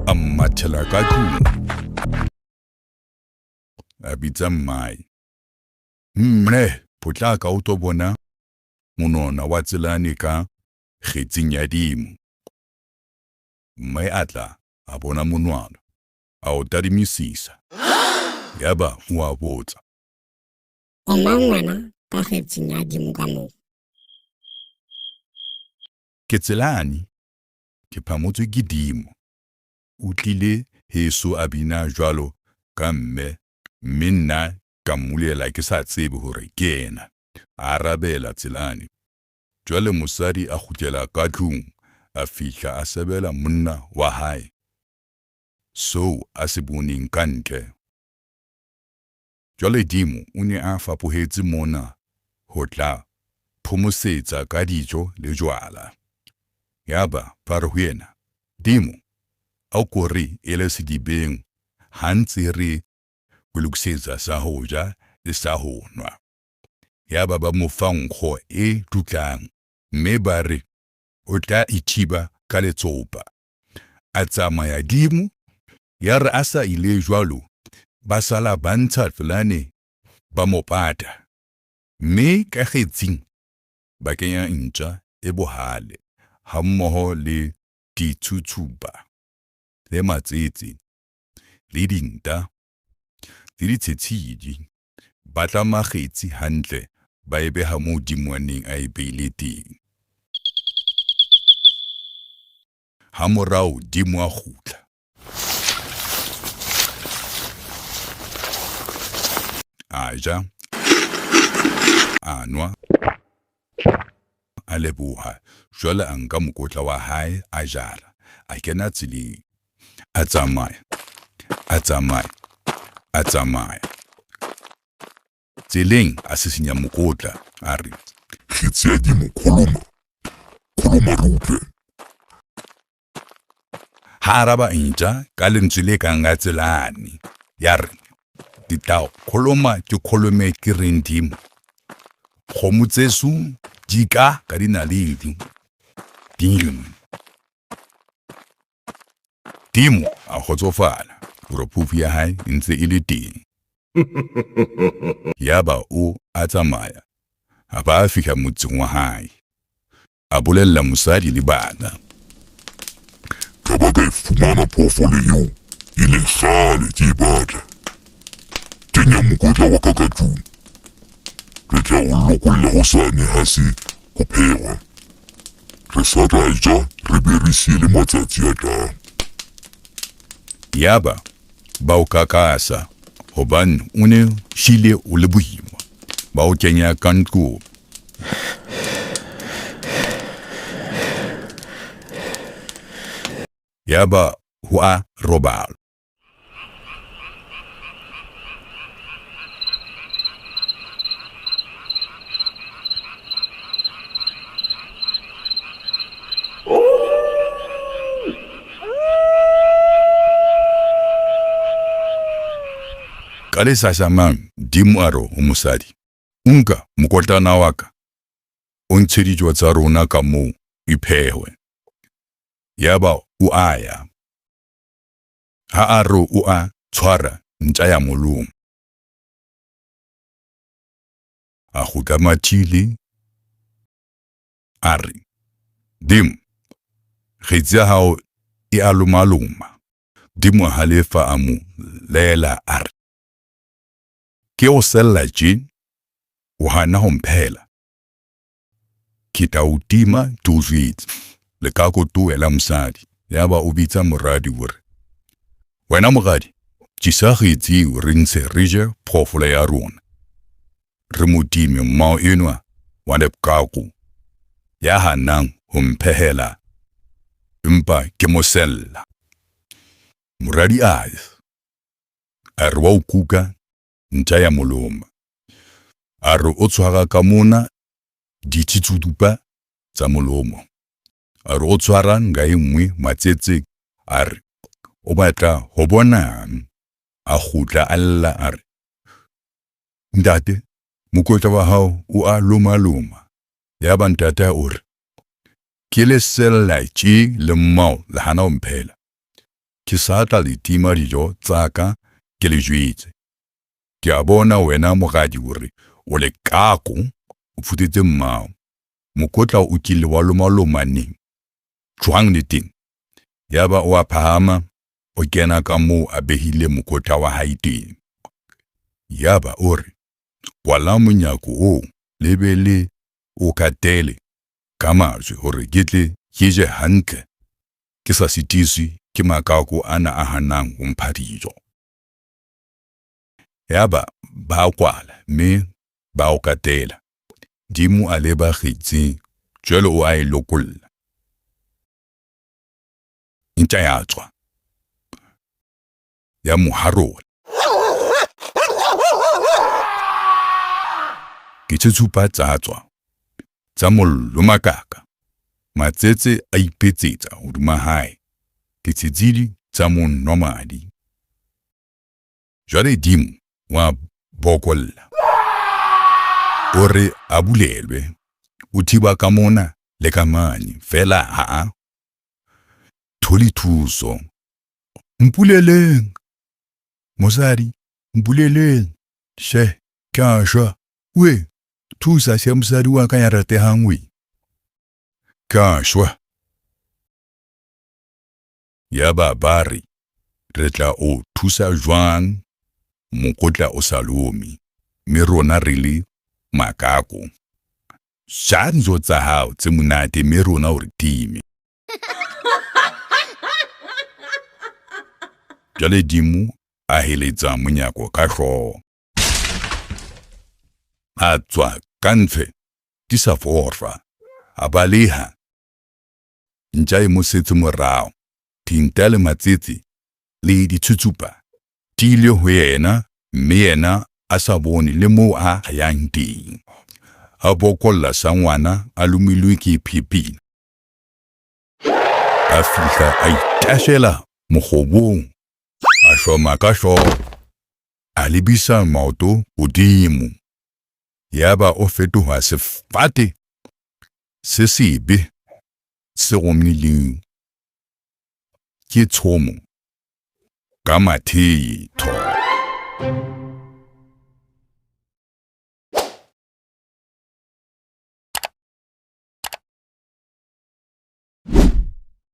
a mmathela ka tlung a bitsa mmae. Mme potlaka o tlo bona monona wa Tselane ka kgetseng ya dimo. Mmae a tla a bona monwana a o tadimisisa. Yaba o a botsa. O mang ngwana ka kgetseng ya dimo ka moo? Ke Tselane, ke phamotswe ke dimo. O tlile heso a bina jwalo ka mme nna ka mmulela ke sa tsebe hore ke yena. A arabela Tselane. Jwale mosadi a kgutlela ka tlung a fihla a sebela monna wa hae. So a se boneng ka ntle. Jwale dimo o ne a fapohetse mona ho tla phomosetsa ka dijo le jwala. Yaba ba re ho yena, dimo a ko re ele sedibeng ha ntse re lokisetsa sa ho ja le sa ho nwa. Yaba ba mo fa nkgo e tutlang, mme ba re o tla ithiba ka letsopa. A tsamaya dimo, ya re a sa ile jwalo, ba sala ba ntsha Tselane ba mo pata. Mme ka kgetsing ba kenya ntja e bohale ha mmoho le ditsutshupa le matsetse le dinta le ditshitshidi. Ba tlama kgetsi hantle ba e beha moo dimwaneng a e beile teng. Ha morao dimo a kgutla. A ja, a nwa, a leboha, jwale a nka mokotla wa hae a jara, a kena tseleng, a tsamaya, a tsamaya, a tsamaya. Tseleng a sisinya mokotla, a re, kgetsi ya dimo kholoma rupe. Ha araba ntja ka lentswe le kang la Tselane, ya re, ditao kholoma ke kholome ke reng dimo. Kgomo tse su di ka dinaledi. Dimo a kgotsofala hore phofu ya hae e ntse e le teng. Yaba o a tsamaya, a ba a fihla motseng wa hae. A bolella mosadi le bana. Ka ba ka e fumana phoofolo eo e le kgale ke e batla. Kenya mokotla wa ka ka tlung. Re tla o lokolla hosane ha se ho phehwa. Re sa tla ja, re be re siye le matsatsi a tlang. Yaba ba o kakasa hobane o ne shile o le boima. Ba o kenya ka ntlong. Yaba ho a robala. Ka le sasamang dimo a re ho mosadi, nka mokotlana wa ka, o ntshe dijo tsa rona ka moo e phehwe. Yaba o aya. Ha a re o a tshwara ntja ya molomo. A kgutla mathile, a re, dimo, kgetsi ya hao e a lomaloma. Dimo a halefa a mo laela a re, ke o sella tje, o hana ho mphela. Ke tla o tima ke o jwetse, le ka kotuela mosadi. Yaba o bitsa moradi hore, wena moradi, tjisa kgetsi re ntshe re je phoofolo ya rona. Re mo time mmao enwa wa Lepkako ya hanang ho mphehela, empa ke mo sella. Moradi a re wa o kuka ntja ya moloma. A re o tshwara ka mona ditshitsudupa tsa molomo. A re o tshwara nga e nngwe matsetse. A re o batla ho bonang. A kgutla a lla a re, ntate, mokotla wa hao o a loma. Yaba ntate o re, ke le sella tje le mmao le hana ho mphela. ke sa tla le tima dijo tsaka ke le jwetse. Ke a bona wena mogadi hore o le kako o futetse mmao. Mokotla o kile wa lomaloma neng. Jwang le teng. Yaba o a phahama o kena ka moo a behile mokotla wa hae teng. Yaba o re, kwala monyako o le be le o katele ka majwe hore ke tle ke je hantle ke sa sitiswi ke makako ana a hanang ho mpha dijo. Yaba ba kwala mme ba o katela. Dimo a leba kgetsi jwale o a e lokolla. Ntja ya tswa ya mo harola. Ke tsupa tsa tswa tsa mollo makaka. Matsetse a ipetsetsa hodima hae. Ditsitsidi tsa monnomadi. Jwale Dimo wa bokolla. O re a bulelwe. O thiba ka mona le ka mane fela haa. Tholi thuso. Mpuleleng. Mosadi, mpuleleng. She, ka shwa. We, thusa se mosadi wa ka ya ratehang we. Ka shwa. Yaba bari, re tla o thusa jwang. Mokotla o salomi. Mme rona re le makako. Shanzo tsa hao tse monate mme rona o re time. Jwale Dimo a heletsa monyako ka hlooho. A tswa ka ntswe di sa forfa. A baleha. Ntja e mo setse morao. Tinta le matsetse le ditshutsupa di ile ho yena mme yena a sa bone le moo a yang teng. A bokolla sa ngwana a lumilwe ke phepina. A fihla a itashela mokgobong. A shoma ka hlooho. A lebisa maoto hodimo. Yaba o fetoha sefate se sebe se romileng ke tshomo ka mathetho.